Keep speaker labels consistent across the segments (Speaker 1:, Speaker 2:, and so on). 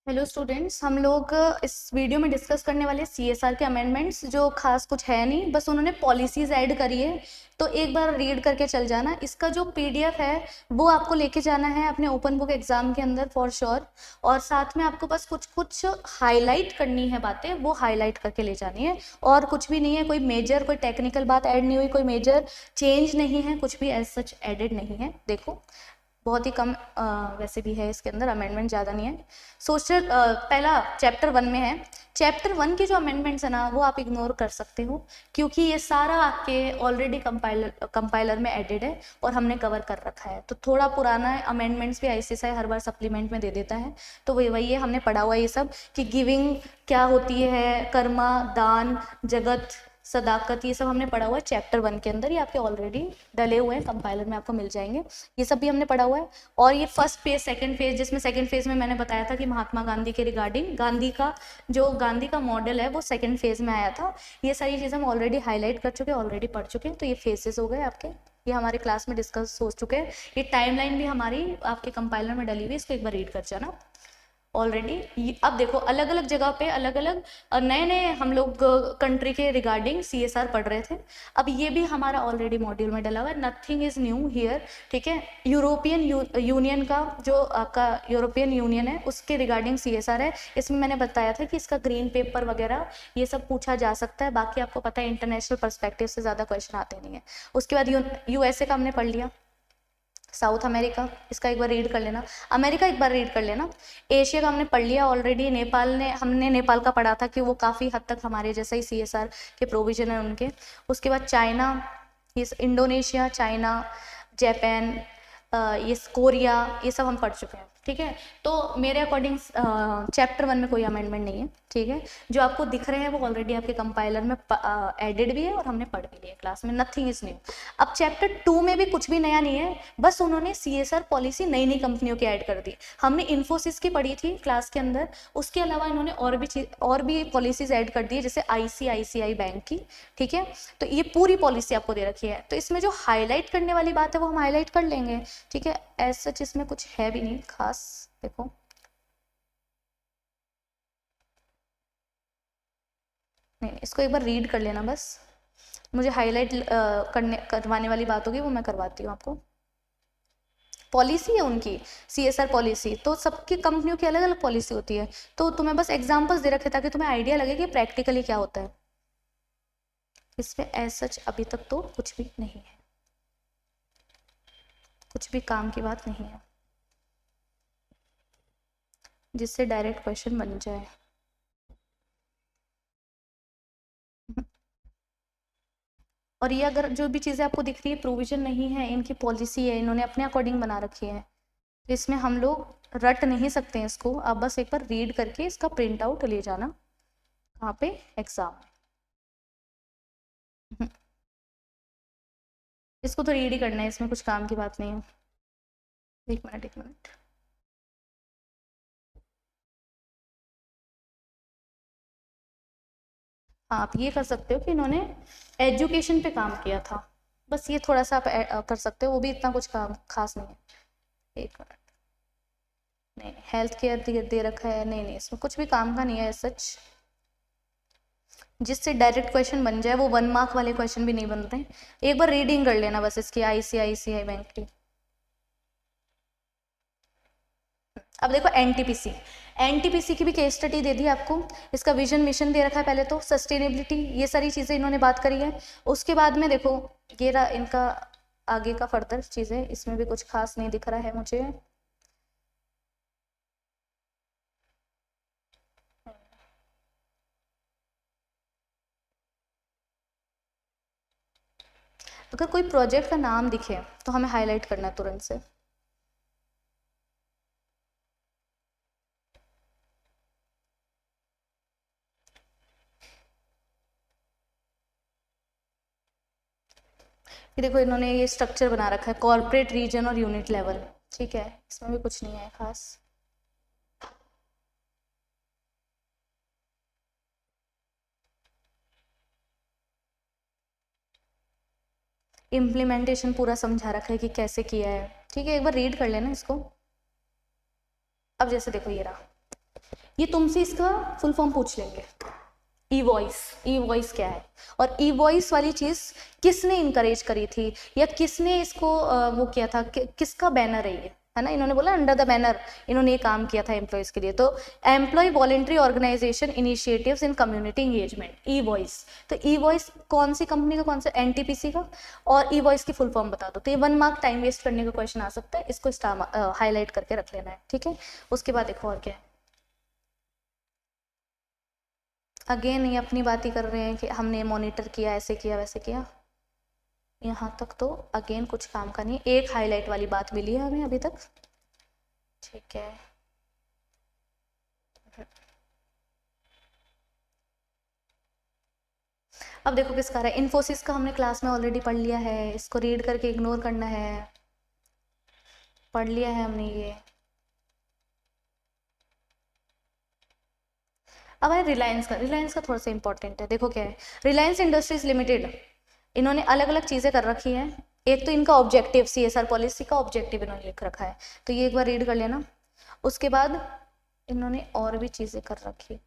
Speaker 1: Hello students, हम लोग इस वीडियो में डिस्कस करने वाले सीएसआर के अमेंडमेंट्स जो खास कुछ है नहीं, बस उन्होंने पॉलिसीज ऐड करी है। तो एक बार रीड करके चल जाना। इसका जो पीडीएफ है वो आपको लेके जाना है अपने ओपन बुक एग्जाम के अंदर फॉर श्योर। और साथ में आपको बस कुछ कुछ हाईलाइट करनी है बातें, वो हाईलाइट करके ले जानी है। और कुछ भी नहीं है, कोई मेजर कोई टेक्निकल बात ऐड नहीं हुई, कोई मेजर चेंज नहीं है, कुछ भी एज सच एडेड नहीं है। देखो बहुत ही कम वैसे भी है इसके अंदर, अमेंडमेंट ज़्यादा नहीं है। सोशल पहला चैप्टर 1 में है। चैप्टर 1 के जो अमेंडमेंट्स है ना वो आप इग्नोर कर सकते हो, क्योंकि ये सारा आपके ऑलरेडी कंपाइलर में एडेड है और हमने कवर कर रखा है। तो थोड़ा पुराना अमेंडमेंट्स भी आईसीएसआई हर बार सप्लीमेंट में दे देता है, तो वही है, हमने पढ़ा हुआ है ये सब कि गिविंग क्या होती है, कर्मा, दान, जगत, सदाकत, ये सब हमने पढ़ा हुआ है चैप्टर 1 के अंदर। ये आपके ऑलरेडी डले हुए हैं, कंपाइलर में आपको मिल जाएंगे, ये सब भी हमने पढ़ा हुआ है। और ये फर्स्ट फेज, सेकंड फेज, जिसमें सेकंड फेज में मैंने बताया था कि महात्मा गांधी के रिगार्डिंग गांधी का मॉडल है वो सेकंड फेज में आया था। ये सारी चीज़ें हम ऑलरेडी हाईलाइट कर चुके हैं, ऑलरेडी पढ़ चुके हैं। तो ये फेजेस हो गए आपके, ये हमारे क्लास में डिस्कस हो चुके हैं। ये टाइमलाइन भी हमारी आपके कंपाइलर में डली हुई है, इसको एक बार रीड कर जाना ऑलरेडी। अब देखो अलग अलग जगह पे अलग अलग नए नए हम लोग कंट्री के रिगार्डिंग सीएसआर पढ़ रहे थे। अब ये भी हमारा ऑलरेडी मॉड्यूल में डला हुआ है, नथिंग इज न्यू हियर। ठीक है, यूरोपियन यूनियन का जो आपका यूरोपियन यूनियन है उसके रिगार्डिंग सीएसआर है। इसमें मैंने बताया था कि इसका ग्रीन पेपर वगैरह ये सब पूछा जा सकता है। बाकी आपको पता है इंटरनेशनल पर्सपेक्टिव से ज़्यादा क्वेश्चन आते नहीं है। उसके बाद यूएसए का हमने पढ़ लिया। साउथ अमेरिका, इसका एक बार रीड कर लेना। अमेरिका एक बार रीड कर लेना। एशिया का हमने पढ़ लिया ऑलरेडी। हमने नेपाल का पढ़ा था कि वो काफ़ी हद तक हमारे जैसा ही सीएसआर के प्रोविजन है उनके। उसके बाद चाइना, ये इंडोनेशिया, चाइना, जापान, ये कोरिया, ये सब हम पढ़ चुके हैं। ठीक है, तो मेरे अकॉर्डिंग चैप्टर 1 में कोई अमेंडमेंट नहीं है। ठीक है, जो आपको दिख रहे हैं वो ऑलरेडी आपके कंपाइलर में एडेड भी है और हमने पढ़ भी लिया क्लास में, नथिंग इज न्यू। अब चैप्टर 2 में भी कुछ भी नया नहीं है, बस उन्होंने सीएसआर पॉलिसी नई नई कंपनियों की ऐड कर दी। हमने इन्फोसिस की पढ़ी थी क्लास के अंदर, उसके अलावा इन्होंने और भी पॉलिसीज ऐड कर दी है, जैसे आईसीआईसीआई बैंक की। ठीक है, तो ये पूरी पॉलिसी आपको दे रखी है। तो इसमें जो हाईलाइट करने वाली बात है वो हम हाईलाइट कर लेंगे। ठीक है, एज सच इसमें कुछ है भी नहीं खास। देखो नहीं, इसको एक बार रीड कर लेना बस। मुझे हाईलाइट करवाने वाली बात होगी वो मैं करवाती हूँ आपको। पॉलिसी है उनकी सीएसआर पॉलिसी, तो सबकी कंपनियों की अलग अलग पॉलिसी होती है। तो तुम्हें बस एग्जांपल्स दे रखे ताकि तुम्हें आइडिया लगे कि प्रैक्टिकली क्या होता है। इसमें एज सच अभी तक तो कुछ भी नहीं है, कुछ भी काम की बात नहीं है जिससे डायरेक्ट क्वेश्चन बन जाए। और ये अगर जो भी चीज़ें आपको दिख रही है प्रोविजन नहीं है, इनकी पॉलिसी है, इन्होंने अपने अकॉर्डिंग बना रखी है। तो इसमें हम लोग रट नहीं सकते हैं इसको। आप बस एक बार रीड करके इसका प्रिंट आउट ले जाना कहाँ पे, एग्जाम में। इसको तो रीड ही करना है, इसमें कुछ काम की बात नहीं है। एक मिनट एक मिनट। हाँ, आप ये कर सकते हो कि इन्होंने एजुकेशन पे काम किया था, बस ये थोड़ा सा आप कर सकते हो, वो भी इतना कुछ काम खास नहीं है। एक मिनट, नहीं हेल्थ केयर दे रखा है, नहीं नहीं इसमें कुछ भी काम का नहीं है सच, जिससे डायरेक्ट क्वेश्चन बन जाए। वो 1 मार्क वाले क्वेश्चन भी नहीं बनते। एक बार रीडिंग कर लेना बस इसकी, आईसीआईसीआई बैंक की। अब देखो एनटीपीसी, एनटीपीसी की भी केस स्टडी दे दी आपको। इसका विजन मिशन दे रखा है, पहले तो सस्टेनेबिलिटी, ये सारी चीज़ें इन्होंने बात करी है। उसके बाद में देखो ये रहा इनका आगे का फर्दर चीज़ें, इसमें भी कुछ खास नहीं दिख रहा है मुझे। अगर कोई प्रोजेक्ट का नाम दिखे तो हमें हाईलाइट करना है तुरंत से। ये देखो इन्होंने ये स्ट्रक्चर बना रखा है, कॉर्पोरेट, रीजन और यूनिट लेवल। ठीक है, इसमें भी कुछ नहीं है खास। इम्प्लीमेंटेशन पूरा समझा रखा है कि कैसे किया है। ठीक है, एक बार रीड कर लेना इसको। अब जैसे देखो ये रहा, ये तुमसे इसका फुल फॉर्म पूछ लेंगे। ई वॉइस, ई वॉइस क्या है, और ई वॉइस वाली चीज़ किसने इनकरेज करी थी, या किसने इसको वो किया था, किसका बैनर है ये, है ना। इन्होंने बोला अंडर द बैनर इन्होंने ये काम किया था एम्प्लॉयज़ के लिए। तो employee voluntary organisation initiatives in community engagement, e voice. तो ई वॉइस कौन सी कंपनी का, कौन सा, एनटीपीसी का, और ई वॉइस की फुल फॉर्म बता दो। तो ये 1 मार्क टाइम वेस्ट करने का क्वेश्चन आ सकता है, इसको स्टार हाईलाइट करके रख लेना है, ठीक है। उसके बाद देखो और क्या है। अगेन ये अपनी बात ही कर रहे हैं कि हमने मॉनिटर किया, ऐसे किया, वैसे किया। यहाँ तक तो अगेन कुछ काम का नहीं, एक हाईलाइट वाली बात मिली है हमें अभी तक, ठीक है। अब देखो किसका रहा है, इन्फोसिस का हमने क्लास में ऑलरेडी पढ़ लिया है, इसको रीड करके इग्नोर करना है, पढ़ लिया है हमने ये। अब है रिलायंस का। रिलायंस का थोड़ा सा इंपॉर्टेंट है, देखो क्या है। रिलायंस इंडस्ट्रीज लिमिटेड, इन्होंने अलग अलग चीज़ें कर रखी हैं। एक तो इनका ऑब्जेक्टिव, सीएसआर पॉलिसी का ऑब्जेक्टिव इन्होंने लिख रखा है, तो ये एक बार रीड कर लेना। उसके बाद इन्होंने और भी चीज़ें कर रखी है।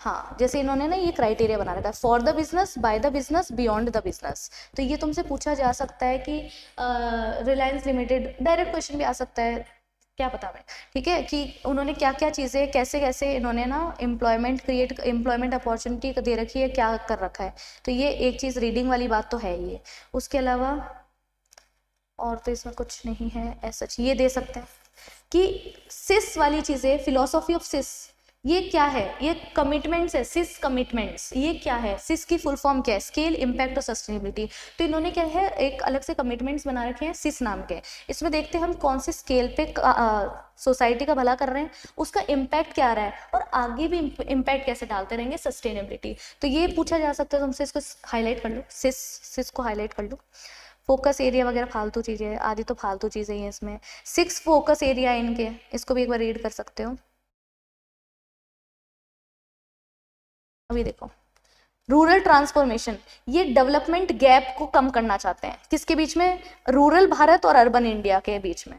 Speaker 1: हाँ, जैसे इन्होंने ना ये क्राइटेरिया बना रखा है, for the business, by the business, beyond the business. तो ये तुमसे पूछा जा सकता है कि रिलायंस लिमिटेड, डायरेक्ट क्वेश्चन भी आ सकता है, क्या पता मैं, ठीक है, कि उन्होंने क्या क्या चीज़ें, कैसे कैसे इन्होंने ना एम्प्लॉयमेंट अपॉर्चुनिटी दे रखी है, क्या कर रखा है। तो ये एक चीज़ रीडिंग वाली बात तो है ये। उसके अलावा और तो इसमें कुछ नहीं है ऐसा। ये दे सकते हैं कि सिस वाली चीज़ें, फिलोसॉफी ऑफ सिस, ये क्या है, ये कमिटमेंट्स है, सिस कमिटमेंट्स, ये क्या है, सिस की फुल फॉर्म क्या है, स्केल, इम्पैक्ट और सस्टेनेबिलिटी। तो इन्होंने क्या है, एक अलग से कमिटमेंट्स बना रखे हैं सिस नाम के। इसमें देखते हैं हम कौन से स्केल पे सोसाइटी का भला कर रहे हैं, उसका इम्पैक्ट क्या आ रहा है, और आगे भी इम्पैक्ट कैसे डालते रहेंगे, सस्टेनेबिलिटी। तो ये पूछा जा सकता है तुमसे, इसको हाईलाइट कर लो, सिस को हाईलाइट कर लो। फोकस एरिया वगैरह फालतू चीज़ें हैं, आदि तो फालतू चीज़ें ही हैं इसमें। 6 फोकस एरिया इनके, इसको भी एक बार रीड कर सकते हो। अभी देखो, रूरल ट्रांसफॉर्मेशन, ये डेवलपमेंट गैप को कम करना चाहते हैं, किसके बीच में, रूरल भारत और अर्बन इंडिया के बीच में,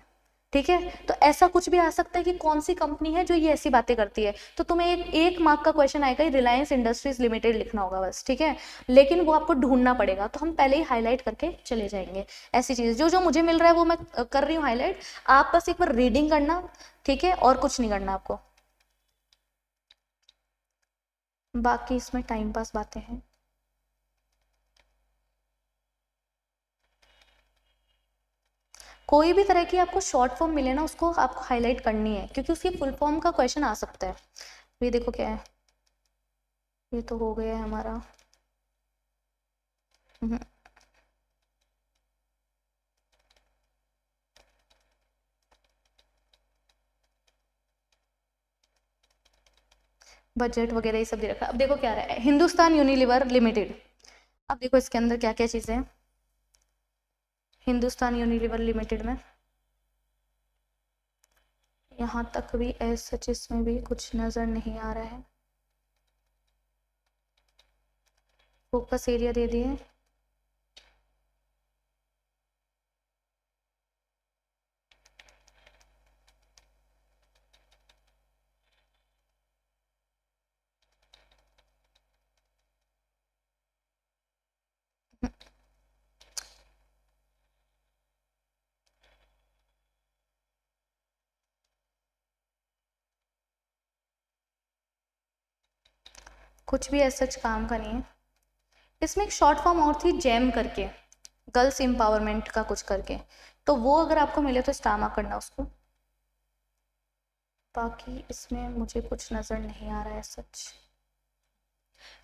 Speaker 1: ठीक है। तो ऐसा कुछ भी आ सकता है कि कौन सी कंपनी है जो ये ऐसी बातें करती है। तो तुम्हें एक मार्क का क्वेश्चन आएगा, रिलायंस इंडस्ट्रीज लिमिटेड लिखना होगा बस, ठीक है। लेकिन वो आपको ढूंढना पड़ेगा, तो हम पहले ही हाईलाइट करके चले जाएंगे। ऐसी चीज़ जो जो मुझे मिल रहा है वो मैं कर रही हूँ हाईलाइट, आप बस एक बार रीडिंग करना, ठीक है, और कुछ नहीं करना आपको। बाकी इसमें टाइम पास बातें हैं। कोई भी तरह की आपको शॉर्ट फॉर्म मिले ना, उसको आपको हाईलाइट करनी है, क्योंकि उसकी फुल फॉर्म का क्वेश्चन आ सकता है। ये देखो क्या है, ये तो हो गया है हमारा। बजट वगैरह ये सब दे रखा है। अब देखो क्या रहा है, हिंदुस्तान यूनिलीवर लिमिटेड। अब देखो इसके अंदर क्या क्या चीज़ें हैं, हिंदुस्तान यूनिलीवर लिमिटेड में यहाँ तक भी एज सच इसमें भी कुछ नज़र नहीं आ रहा है। फोकस एरिया दे दिए, कुछ भी ऐसा काम का नहीं है। इसमें एक शॉर्ट फॉर्म और थी, जैम करके, गर्ल्स एम्पावरमेंट का कुछ करके, तो वो अगर आपको मिले तो स्टामा करना उसको। बाकी इसमें मुझे कुछ नज़र नहीं आ रहा है सच।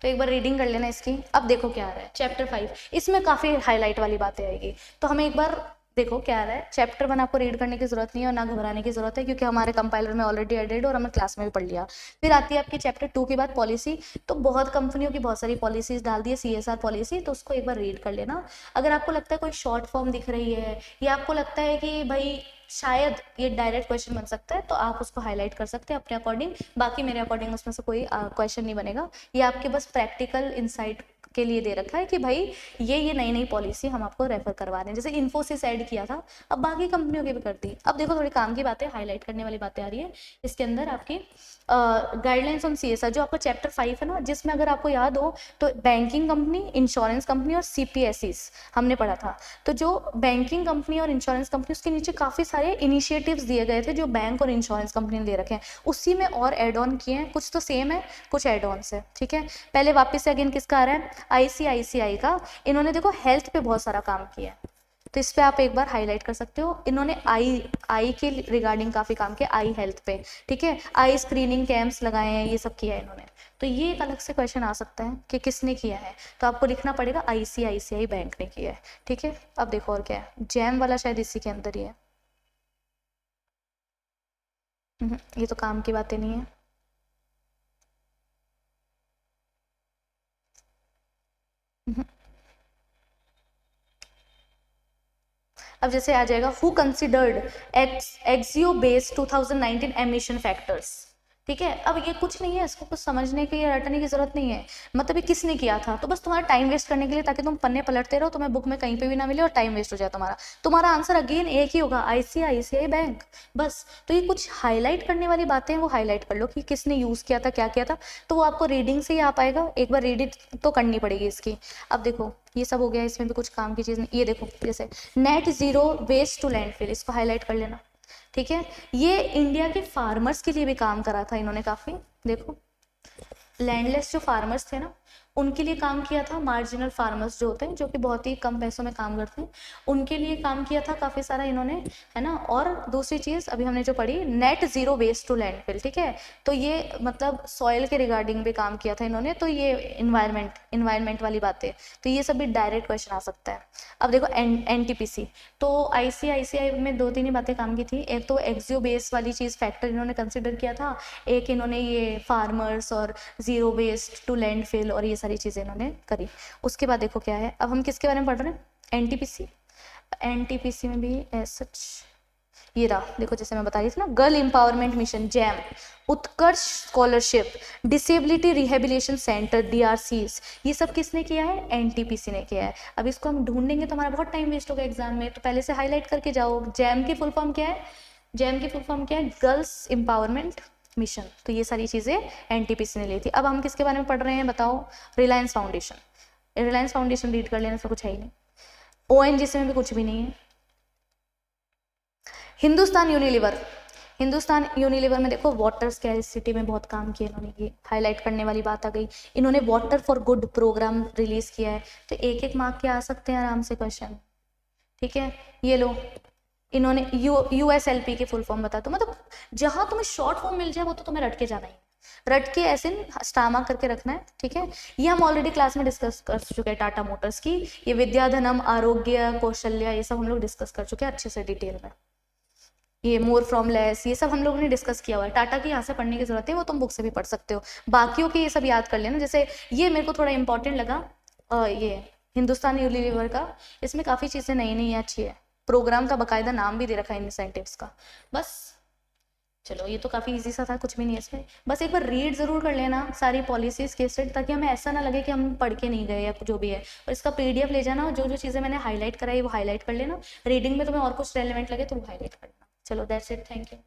Speaker 1: तो एक बार रीडिंग कर लेना इसकी। अब देखो क्या आ रहा है, चैप्टर 5, इसमें काफ़ी हाईलाइट वाली बातें आएगी, तो हमें एक बार देखो क्या आ रहा है। चैप्टर 1 आपको रीड करने की जरूरत नहीं है और ना घबराने की जरूरत है, क्योंकि हमारे कंपाइलर में ऑलरेडी एडेड और हमने क्लास में भी पढ़ लिया। फिर आती है आपकी चैप्टर 2 के बाद पॉलिसी। तो बहुत कंपनियों की बहुत सारी पॉलिसीज डाल दी है, सीएसआर पॉलिसी, तो उसको एक बार रीड कर लेना। अगर आपको लगता है कोई शॉर्ट फॉर्म दिख रही है, या आपको लगता है कि भाई शायद ये डायरेक्ट क्वेश्चन बन सकता है, तो आप उसको हाईलाइट कर सकते हैं अपने अकॉर्डिंग। बाकी मेरे अकॉर्डिंग उसमें से कोई क्वेश्चन नहीं बनेगा, ये आपके बस प्रैक्टिकल इंसाइट के लिए दे रखा है कि भाई ये नई नई पॉलिसी हम आपको रेफर करवा रहे हैं। जैसे इन्फोसिस ऐड किया था, अब बाकी कंपनियों की भी कर दी। अब देखो थोड़ी काम की बातें, हाईलाइट करने वाली बातें आ रही है इसके अंदर आपकी। गाइडलाइंस ऑन CSR जो आपका चैप्टर 5 है ना, जिसमें अगर आपको याद हो तो बैंकिंग कंपनी, इंश्योरेंस कंपनी और CPSEs हमने पढ़ा था। तो जो बैंकिंग कंपनी और इंश्योरेंस कंपनी, उसके नीचे काफ़ी सारे इनिशिएटिव्स दिए गए थे जो बैंक और इंश्योरेंस कंपनी ने दे रखे हैं, उसी में और एड ऑन किए हैं। कुछ तो सेम है, कुछ एड ऑन्स है, ठीक है। पहले वापस से अगेन किसका आ रहा है, ICICI का। इन्होंने देखो हेल्थ पे बहुत सारा काम किया है, तो इस पे आप एक बार हाईलाइट कर सकते हो। इन्होंने आई के रिगार्डिंग काफ़ी काम किया, आई हेल्थ पे, ठीक है। आई स्क्रीनिंग कैंप्स लगाए हैं, ये सब किया है इन्होंने। तो ये एक अलग से क्वेश्चन आ सकता है कि किसने किया है, तो आपको लिखना पड़ेगा ICICI बैंक ने किया है, ठीक है। अब देखो और क्या है, जैम वाला शायद इसी के अंदर ही है। ये तो काम की बातें नहीं है। अब जैसे आ जाएगा हु कंसिडर्ड एक्सियो बेस्ड 2019 एमिशन फैक्टर्स, ठीक है। अब ये कुछ नहीं है, इसको कुछ समझने की या रटने की जरूरत नहीं है, मतलब ये किसने किया था, तो बस तुम्हारा टाइम वेस्ट करने के लिए, ताकि तुम पन्ने पलटते रहो, तुम्हें बुक में कहीं पे भी ना मिले और टाइम वेस्ट हो जाए तुम्हारा। तुम्हारा आंसर अगेन एक ही होगा, ICICI बैंक, बस। तो ये कुछ हाईलाइट करने वाली बातें हैं, वो हाईलाइट कर लो कि किसने यूज किया था, क्या किया था, तो वो आपको रीडिंग से ही आ पाएगा। एक बार रीडिंग तो करनी पड़ेगी इसकी। अब देखो ये सब हो गया, इसमें भी कुछ काम की चीज़ नहीं। ये देखो जैसे net zero waste to landfill, इसको हाईलाइट कर लेना, ठीक है। ये इंडिया के फार्मर्स के लिए भी काम करा था इन्होंने काफ़ी। देखो लैंडलेस जो फार्मर्स थे ना, उनके लिए काम किया था। मार्जिनल फार्मर्स जो होते हैं, जो कि बहुत ही कम पैसों में काम करते हैं, उनके लिए काम किया था काफ़ी सारा इन्होंने, है ना। और दूसरी चीज़ अभी हमने जो पढ़ी, net zero waste to landfill, ठीक है। तो ये मतलब सॉइल के रिगार्डिंग भी काम किया था इन्होंने। तो ये इन्वायरमेंट वाली बातें, तो ये सब भी डायरेक्ट क्वेश्चन आ सकता है। अब देखो NTPC, तो ICICI में दो तीन ही बातें काम की थी। एक तो एक्सियो बेस वाली चीज़ फैक्टर इन्होंने कंसिडर किया था, एक इन्होंने ये फार्मर्स और जीरो वेस्ट टू लैंडफिल और ये सारी चीज़ें इन्होंने करी। उसके बाद देखो क्या है, अब हम किसके बारे में पढ़ रहे हैं, NTPC में भी सच ये रहा। देखो जैसे मैं बता रही थी ना, गर्ल एम्पावरमेंट मिशन जैम, Utkarsh scholarship, disability rehabilitation centre DRCs, ये सब किसने किया है, NTPC ने किया है। अब इसको हम ढूंढेंगे तो हमारा बहुत टाइम वेस्ट होगा एग्जाम में, तो पहले से हाईलाइट करके जाओ। जैम की फुल फॉर्म क्या है, गर्ल्स एम्पावरमेंट मिशन। तो ये सारी चीज़ें NTPC ने ली थी। अब हम किसके बारे में पढ़ रहे हैं बताओ, रिलायंस फाउंडेशन रीड कर लेना, इसमें कुछ है ही नहीं। ONGC में भी कुछ भी नहीं है। हिंदुस्तान यूनिलीवर में देखो वाटर स्कैरसिटी में बहुत काम किया इन्होंने, ये हाईलाइट करने वाली बात आ गई। इन्होंने water for good programme release किया है, तो एक एक मार्क के आ सकते हैं आराम से क्वेश्चन, ठीक है। ये लो, इन्होंने USLP की फुल फॉर्म बता दो, मतलब जहां तुम्हें शॉर्ट फॉर्म मिल जाए वो तो तुम्हें रट के जाना ही, रट के ऐसे स्टामा करके रखना है, ठीक है। ये हम ऑलरेडी क्लास में डिस्कस कर चुके हैं, टाटा मोटर्स की, ये विद्याधनम, आरोग्य, कौशल्या, ये सब हम लोग डिस्कस कर चुके हैं अच्छे से डिटेल में। ये मोर फ्रॉम लेस, ये सब हम लोगों ने डिस्कस किया हुआ है। टाटा की यहाँ से पढ़ने की जरूरत है, वो तुम बुक से भी पढ़ सकते हो। बाकियों की ये सब याद कर लेना। जैसे ये मेरे को थोड़ा इंपॉर्टेंट लगा, ये हिंदुस्तान यूनिलीवर का, इसमें काफ़ी चीज़ें नई नई अच्छी है। प्रोग्राम का बाकायदा नाम भी दे रखा है इंसेंटिव्स का। बस चलो, ये तो काफ़ी इजी सा था, कुछ भी नहीं है इसमें। बस एक बार रीड ज़रूर कर लेना सारी पॉलिसीज़ के स्टेट, ताकि हमें ऐसा ना लगे कि हम पढ़ के नहीं गए या जो भी है। और इसका PDF ले जाना, जो जो चीज़ें मैंने हाईलाइट कराई वो हाईलाइट कर लेना। रीडिंग में तुम्हें और कुछ रेलिवेंट लगे तो वो हाईलाइट कर लेना। चलो दैट्स इट, थैंक यू।